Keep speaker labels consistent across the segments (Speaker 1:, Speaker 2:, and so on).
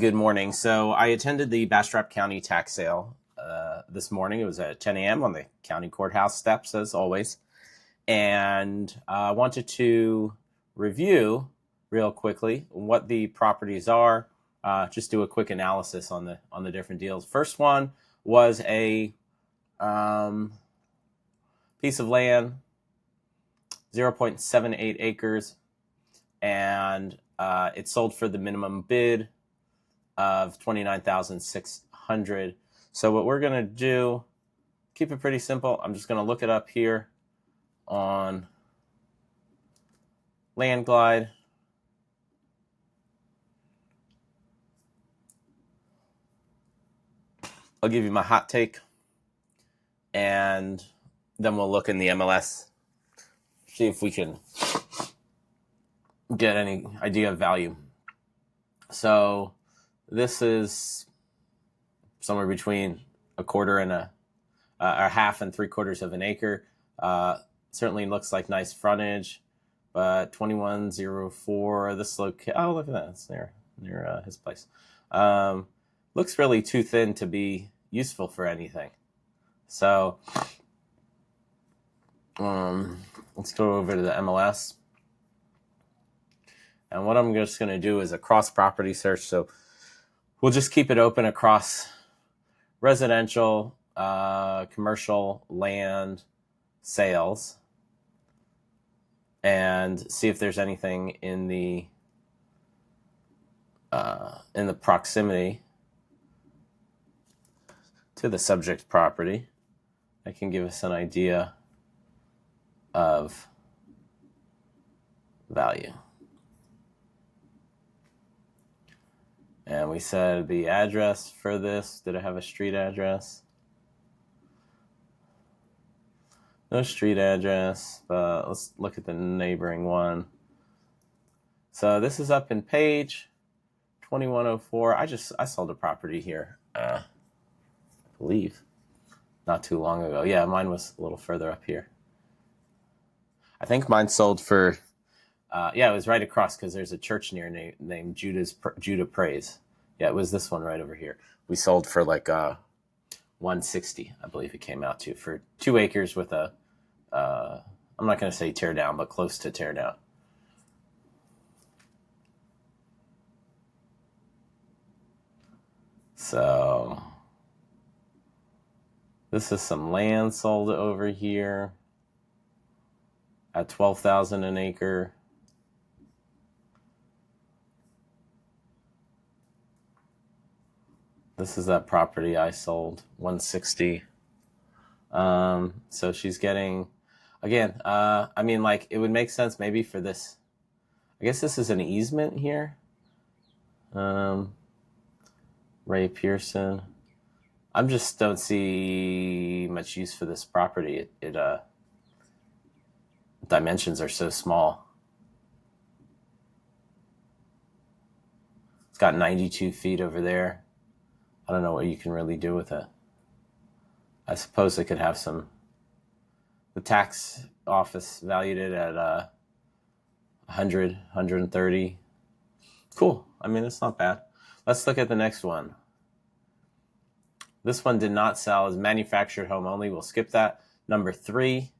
Speaker 1: Good morning. So I attended the Bastrop County tax sale this morning. It was at 10 a.m. on the county courthouse steps, as always. And I wanted to review real quickly what the properties are. Just do a quick analysis on the different deals. First one was a piece of land, 0.78 acres, and it sold for the minimum bid of $29,600. So what we're going to do, keep it pretty simple. I'm just going to look it up here on Landglide. I'll give you my hot take, and then we'll look in the MLS, see if we can get any idea of value. So this is somewhere between a quarter and a half and 3/4 of an acre. Certainly looks like nice frontage, but 2104. This look. Oh, look at that! It's near his place. Looks really too thin to be useful for anything. So let's go over to the MLS. And what I'm just going to do is a cross property search. So we'll just keep it open across residential, commercial land sales, and see if there's anything in the proximity to the subject property that can give us an idea of value. And we said the address for this. Did it have a street address? No street address, but let's look at the neighboring one. So this is up in Page, 2104. I sold a property here, I believe, not too long ago. Yeah, mine was a little further up here. I think mine sold for, it was right across because there's a church near named Judah Praise. Yeah, it was this one right over here. We sold for like 160, I believe it came out to, for 2 acres with a, I'm not going to say tear down, but close to tear down. So this is some land sold over here at $12,000 an acre. This is that property I sold, 160. So she's getting, again, it would make sense maybe for this. I guess this is an easement here. Ray Pearson. I just don't see much use for this property. Dimensions are so small. It's got 92 feet over there. I don't know what you can really do with it. I suppose it could have some. The tax office valued it at 100, 130. Cool. I mean, it's not bad. Let's look at the next one. This one did not sell, as manufactured home only. We'll skip that. Number 3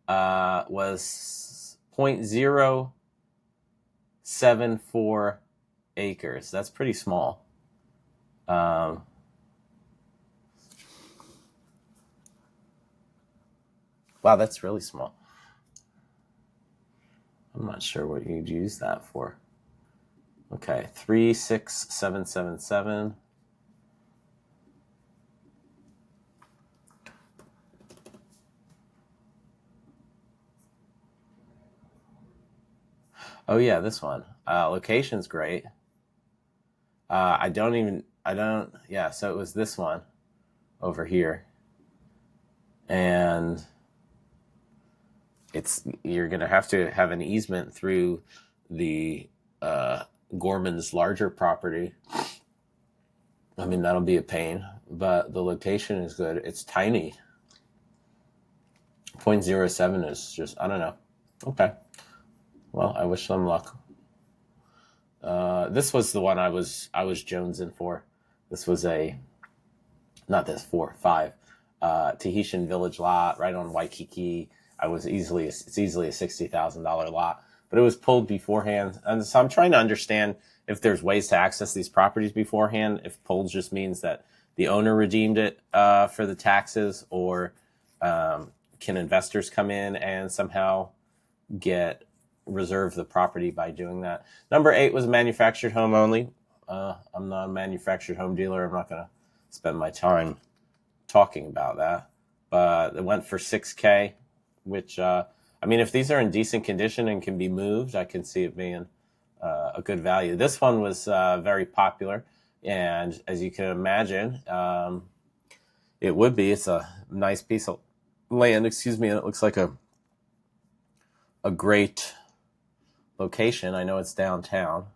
Speaker 1: was 0.074 acres. That's pretty small. Wow, that's really small. I'm not sure what you'd use that for. Okay, 36777. Oh yeah, this one. Location's great. So it was this one over here. And you're going to have an easement through the Gorman's larger property. I mean, that'll be a pain, but the location is good. It's tiny. 0.07 is just, I don't know. Okay. Well, I wish them luck. This was the one I was jonesing for. This was not this 4 5 Tahitian village lot right on Waikiki. It's easily a $60,000 lot, but it was pulled beforehand, and so I'm trying to understand if there's ways to access these properties beforehand. If pulled just means that the owner redeemed it for the taxes, or can investors come in and somehow reserve the property by doing that. Number 8 was manufactured home only. I'm not a manufactured home dealer. I'm not going to spend my time talking about that. But it went for $6K, which, if these are in decent condition and can be moved, I can see it being a good value. This one was very popular. And as you can imagine, it would be. It's a nice piece of land, and it looks like a great location. I know it's downtown.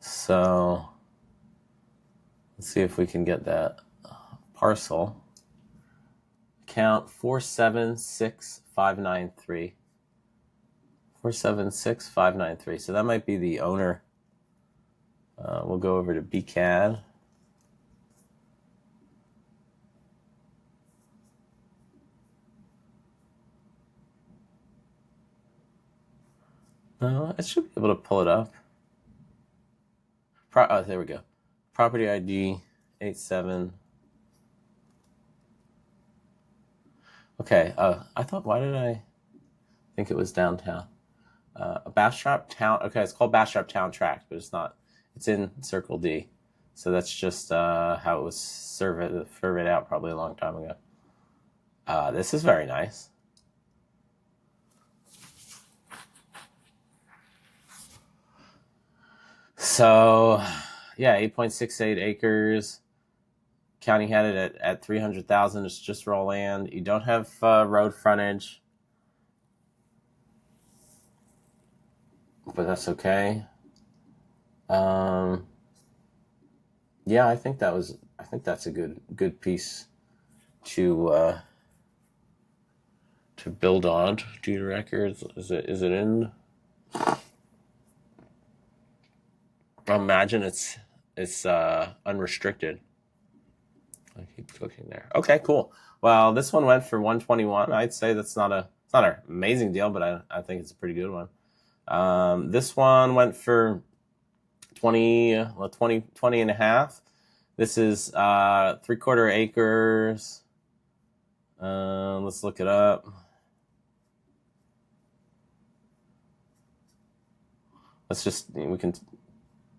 Speaker 1: So let's see if we can get that parcel. Count 476593. 476593. So that might be the owner. We'll go over to BCAD. I should be able to pull it up. There we go. Property ID 87. Okay. Why did I think it was downtown? Bastrop Town. Okay, it's called Bastrop Town Tract, but it's not. It's in Circle D. So that's just how it was surveyed out probably a long time ago. This is very nice. So, yeah, 8.68 acres. County had it at 300,000. It's just raw land. You don't have road frontage, but that's okay. Yeah, I think that's a good piece to build on. Deed records. Is it in? I imagine it's unrestricted. I keep clicking there. Okay, cool. Well, this one went for 121. I'd say it's not an amazing deal, but I think it's a pretty good one. This one went for 20 and a half. This is 3/4 acres. Let's look it up. We can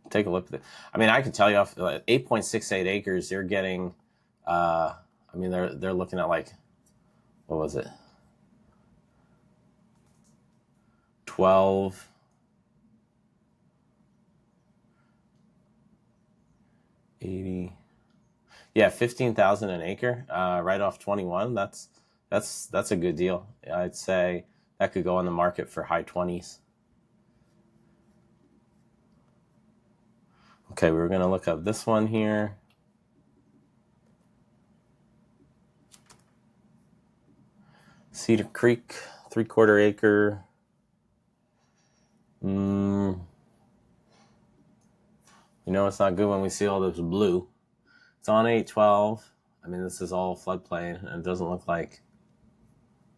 Speaker 1: take a look at it. I can tell you off 8.68 acres, they're getting, they're looking at what was it? 12. $80. Yeah, 15,000 an acre, right off 21. That's a good deal. I'd say that could go on the market for high 20s. Okay, we're going to look up this one here. Cedar Creek, 3/4 acre. It's not good when we see all this blue. It's on 812. This is all floodplain, and it doesn't look like.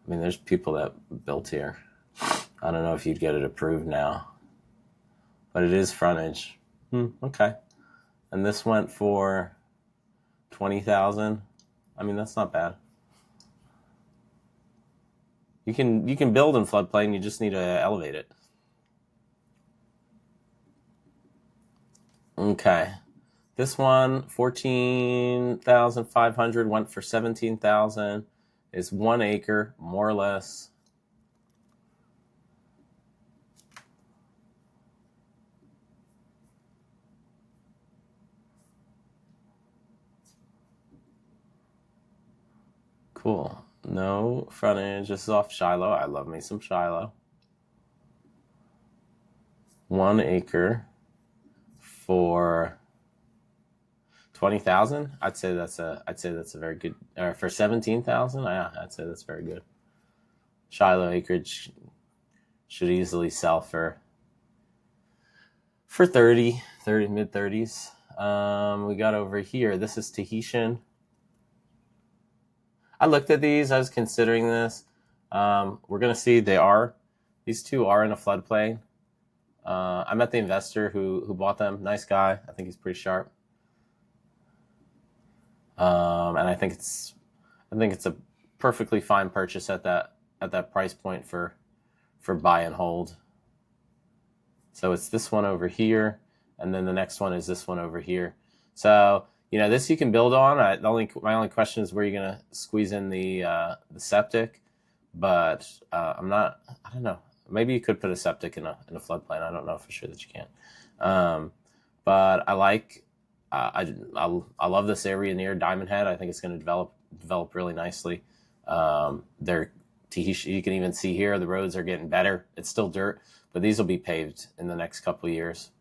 Speaker 1: There's people that built here. I don't know if you'd get it approved now, but it is frontage. Okay. And this went for 20,000. That's not bad. You can build in floodplain. You just need to elevate it. Okay. This one, 14,500, went for 17,000. It's 1 acre, more or less. Cool. No frontage. This is off Shiloh. I love me some Shiloh. 1 acre for 20,000. I'd say that's a very good. For 17,000, I'd say that's very good. Shiloh acreage should easily sell for for 30, mid 30s. We got over here. This is Tahitian. I looked at these. I was considering this. We're going to see these two are in a floodplain. I met the investor who bought them. Nice guy. I think he's pretty sharp. And I think it's a perfectly fine purchase at that price point for buy and hold. So it's this one over here, and then the next one is this one over here. So this you can build on. My only question is where you're gonna squeeze in the septic, but I don't know. Maybe you could put a septic in a floodplain. I don't know for sure that you can. But I like. I love this area near Diamond Head. I think it's going to develop really nicely. You can even see here the roads are getting better. It's still dirt, but these will be paved in the next couple of years.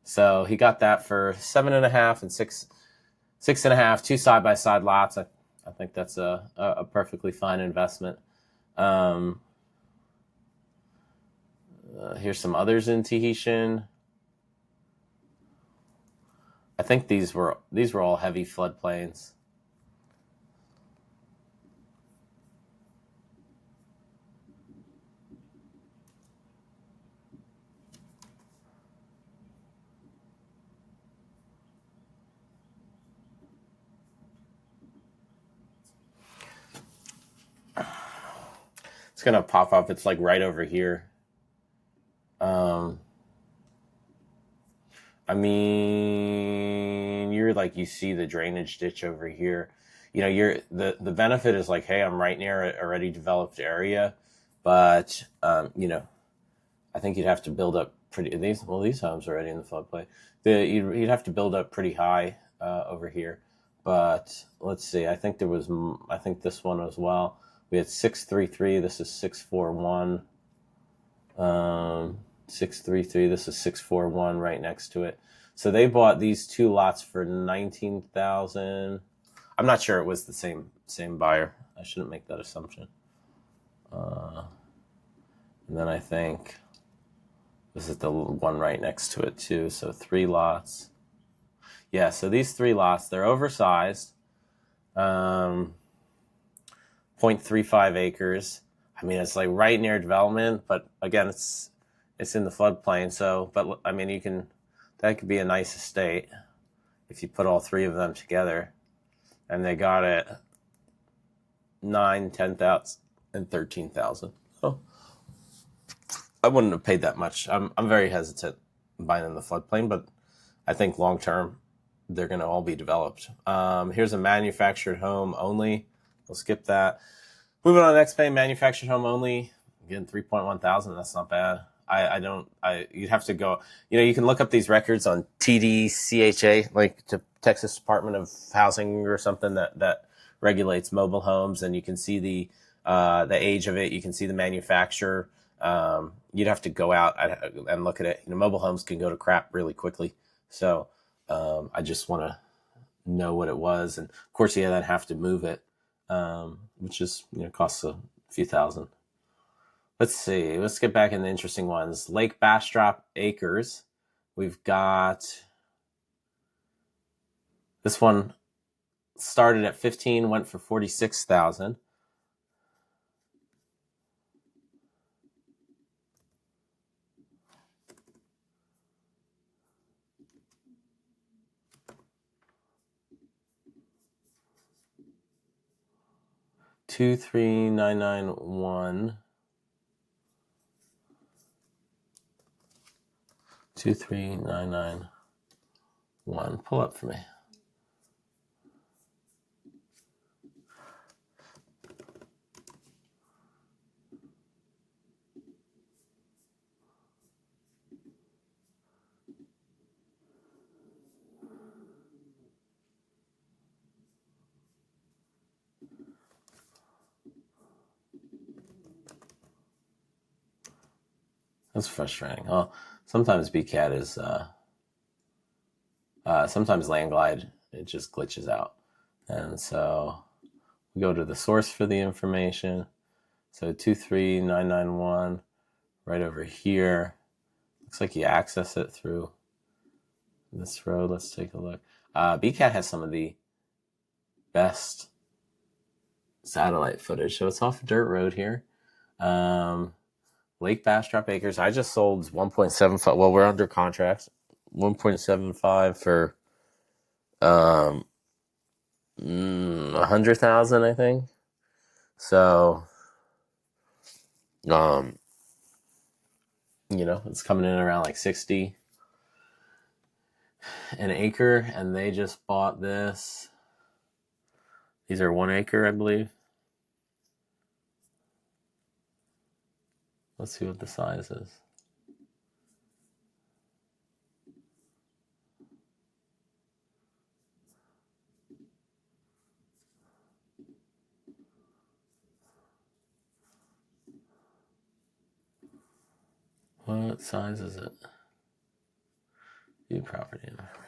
Speaker 1: So he got that for 7.5 and 6.5, 2 side-by-side lots. I think that's a perfectly fine investment. Here's some others in Tahitian. I think these were all heavy floodplains. It's gonna pop up. It's like right over here. I mean, you see the drainage ditch over here. The benefit is like, hey, I'm right near a already developed area, but I think you'd have to build up these homes are already in the floodplain. You'd have to build up pretty high over here. But let's see. I think this one as well. We had 633. This is 641. 633. This is 641 right next to it. So they bought these two lots for $19,000. I'm not sure it was the same buyer. I shouldn't make that assumption. And then I think this is the one right next to it too. So 3 lots. Yeah. So these 3 lots, they're oversized. 0.35 acres. I mean, it's like right near development, but again, it's in the floodplain. So, but I mean, that could be a nice estate if you put all 3 of them together, and they got it 9, 10,000, and 13,000. Oh, I wouldn't have paid that much. I'm very hesitant buying in the floodplain, but I think long term they're going to all be developed. Here's a manufactured home only. We'll skip that. Moving on to the next page, manufactured home only. Again, 3.1 thousand. That's not bad. You'd have to go, you can look up these records on TDCHA, like to Texas Department of Housing or something that regulates mobile homes, and you can see the age of it. You can see the manufacturer. You'd have to go out and look at it. Mobile homes can go to crap really quickly. So I just want to know what it was. And of course, you then have to move it, which is, costs a few thousand. Let's see. Let's get back into interesting ones. Lake Bastrop Acres. We've got this one started at 15, went for 46,000. Two, 3, 9, 9, 1. 2, 3, 9, 9, 1. Pull up for me. That's frustrating. Oh, sometimes BCAT is sometimes Landglide, it just glitches out. And so we go to the source for the information. So 23991 right over here. Looks like you access it through this road. Let's take a look. BCAT has some of the best satellite footage. So it's off a dirt road here. Lake Bastrop Acres. I just sold 1.75. Well, we're under contract. 1.75 for 100,000, I think. So, it's coming in around like 60 an acre, and they just bought this. These are 1 acre, I believe. Let's see what the size is. What size is it? View property information.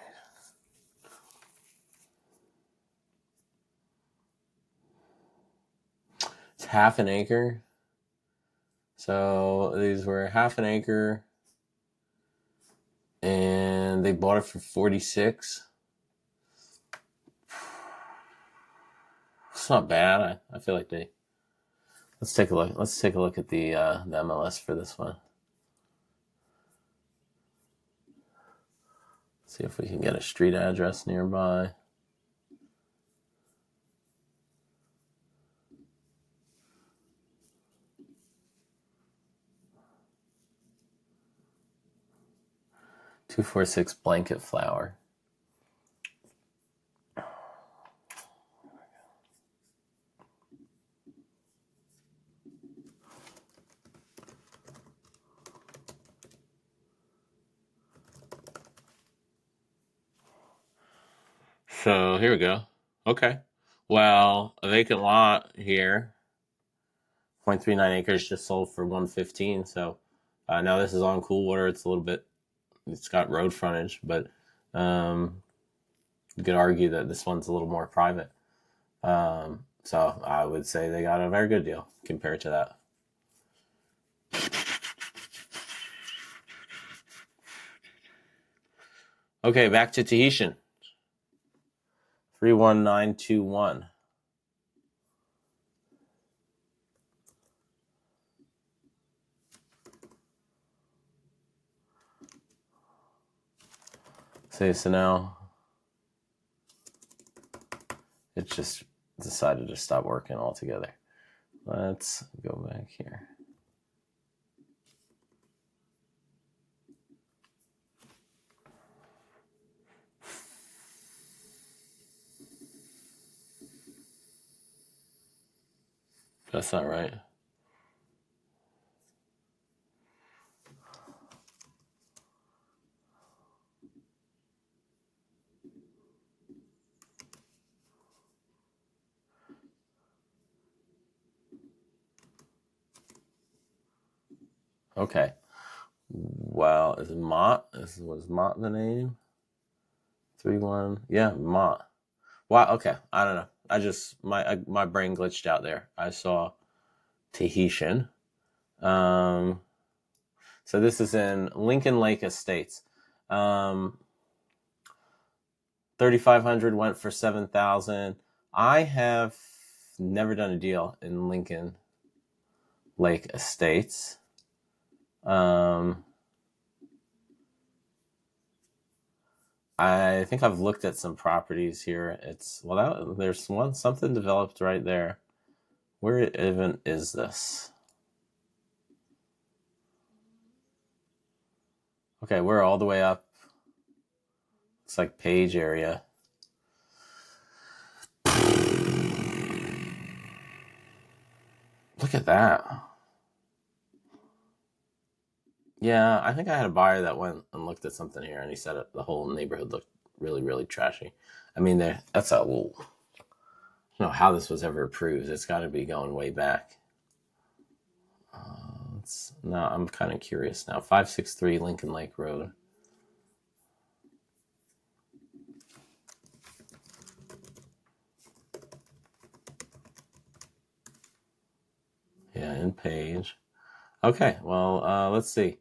Speaker 1: It's half an acre. So these were half an acre, and they bought it for 46. It's not bad. I feel like they. Let's take a look. Let's take a look at the MLS for this one. See if we can get a street address nearby. $246 Blanket Flower. So here we go. Okay. Well, a vacant lot here, 0.39 acres, just sold for 115. So now this is on Coolwater. It's a little bit. It's got road frontage, but you could argue that this one's a little more private. So I would say they got a very good deal compared to that. Okay, back to Tahitian. 31921. So now it just decided to stop working altogether. Let's go back here. That's not right. Okay. Well, is it Mott? Was Mott the name? 3-1. Yeah, Mott. Wow. Okay. I don't know. I just my brain glitched out there. I saw Tahitian. So this is in Lincoln Lake Estates. 3,500 went for 7,000. I have never done a deal in Lincoln Lake Estates. I think I've looked at some properties here. There's something developed right there. Where even is this? Okay, we're all the way up. It's like Page area. Look at that. Yeah, I think I had a buyer that went and looked at something here, and he said the whole neighborhood looked really, really trashy. I mean, that's I don't know how this was ever approved. It's got to be going way back. Now I'm kind of curious now. 563 Lincoln Lake Road. Yeah, in Page. Okay, well, let's see.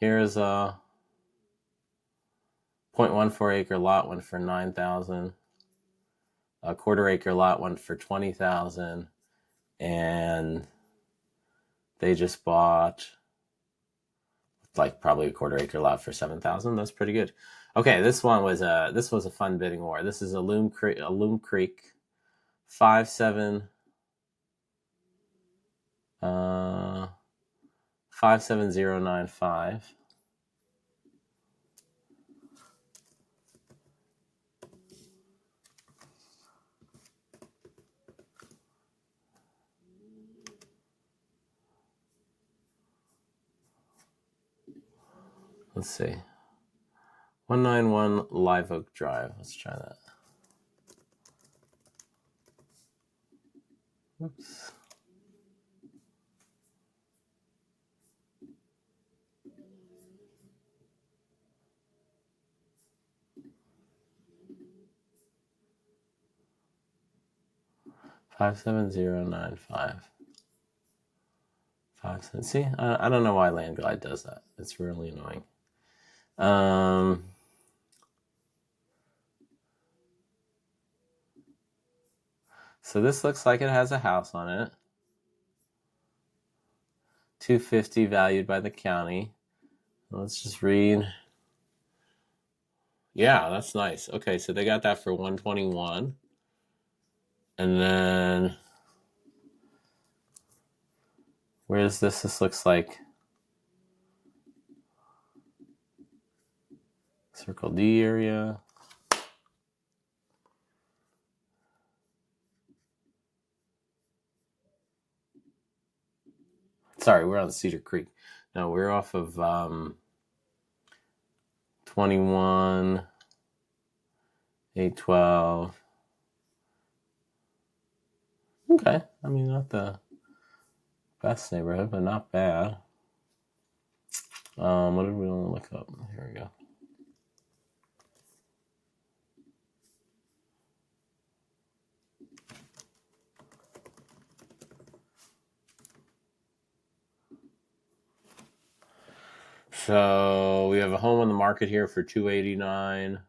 Speaker 1: Here's a 0.14 acre lot went for $9,000. A quarter acre lot went for $20,000, and they just bought like probably a quarter acre lot for $7,000. That's pretty good. Okay, this was a fun bidding war. This is a Loom Creek 57095. Let's see. 191 Live Oak Drive. Let's try that. Oops. $57095. See, I don't know why Landglide does that. It's really annoying. So this looks like it has a house on it. $250 valued by the county. Let's just read. Yeah, that's nice. Okay, so they got that for $121. And then where is this? This looks like Circle D area. Sorry, we're on Cedar Creek. No, we're off of 21, 812. Okay, I mean, not the best neighborhood, but not bad. What did we want to look up? Here we go. So we have a home on the market here for $289.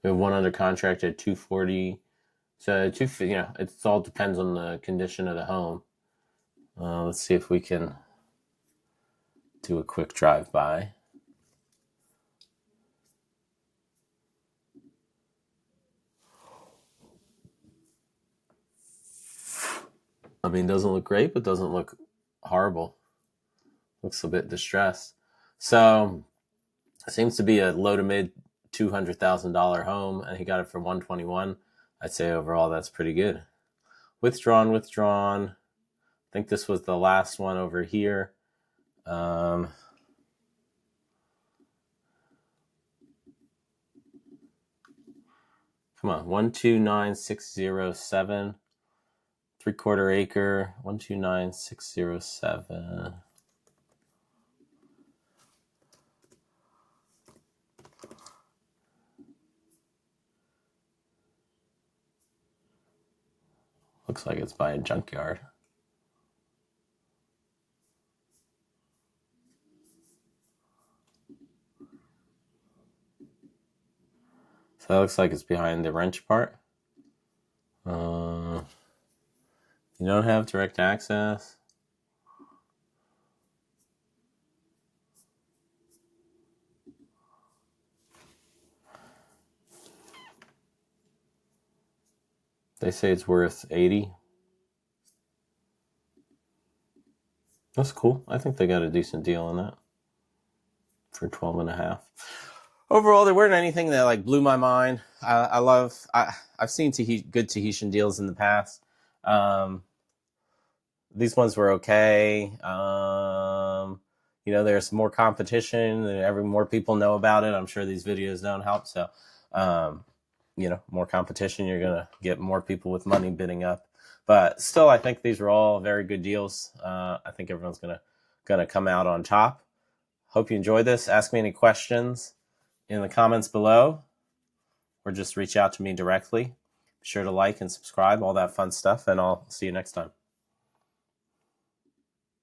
Speaker 1: We have one under contract at $240. So it all depends on the condition of the home. Let's see if we can do a quick drive-by. I mean, doesn't look great, but doesn't look horrible. Looks a bit distressed. So it seems to be a low to mid $200,000 home, and he got it for $121. I'd say overall that's pretty good. Withdrawn. I think this was the last one over here. Come on, 129607, 3/4 acre, 129607. Looks like it's by a junkyard. So that looks like it's behind the wrench part. You don't have direct access. They say it's worth $80. That's cool. I think they got a decent deal on that for $12.5. Overall, there weren't anything that like blew my mind. I've seen good Tahitian deals in the past. These ones were okay. There's more competition. More people know about it. I'm sure these videos don't help. So, more competition, you're going to get more people with money bidding up. But still, I think these are all very good deals. I think everyone's going to come out on top. Hope you enjoyed this. Ask me any questions in the comments below, or just reach out to me directly. Be sure to like and subscribe, all that fun stuff, and I'll see you next time.